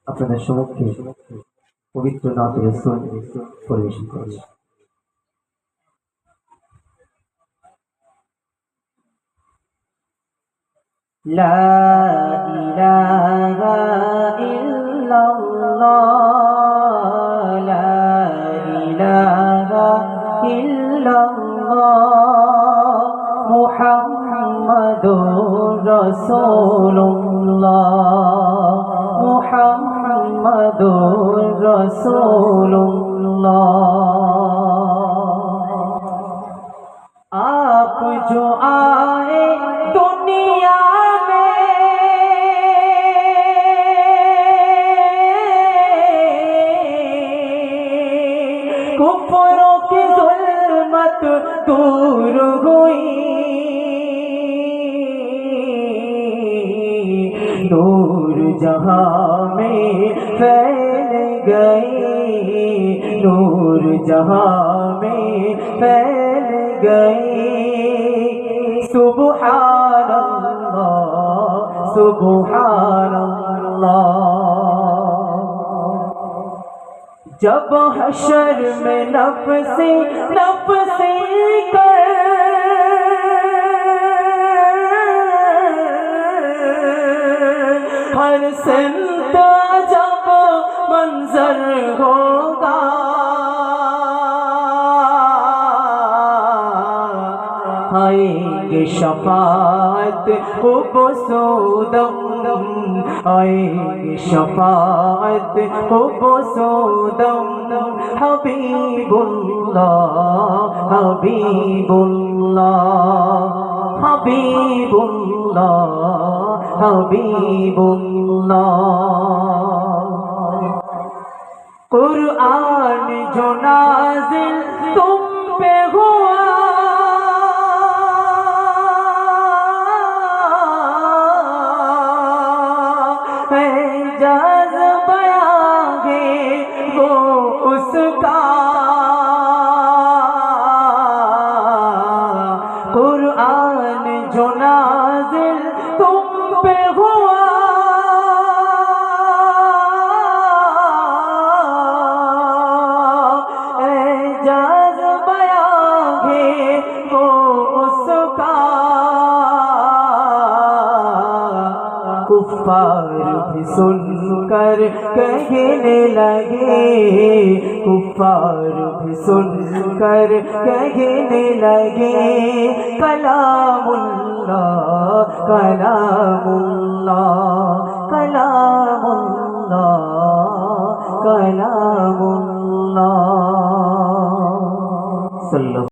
আপনাদের সম্মুখে পবিত্র নাতে রাসূল পরিবেশন করছি। লা ইলাহা ইল্লাল্লাহ, লা ইলাহা ইল্লাল্লাহ, মুহাম্মাদুর রাসূলুল্লাহ, মুহাম্মাদুর রাসূলুল্লাহ। आप जो आए दुनिया में, कुफरों की ज़ुल्मत दूर हुई, नूर जहां में फैल गई, नूर जहां में फैल गई। सुबहान अल्लाह, सुबहान अल्लाह। जब हशर में नफ्सी नफ्सी कर हर सिमत जब मंजर होगा, आएंगे शफाअत हुबसुदम, आएंगे शफाअत हुबसुदम। हबीबुल्लाह, हबीबुल्लाह, हबीबुल्लाह, हबीबुल्लाह। कुरान जो नाज़िल तुम पे हुआ, एजाज़ बयां है वो उसका, कुरान जो नाज़िल तुम पे हुआ, एजाज़ बयां है वो उसका। कुफ्फार भी सुनकर कहने लगे, कुफ्फार भी सुनकर कहने लगे, कलामुल्लाह, कलामुल्लाह, कलामुल्लाह, कलामुल्लाह।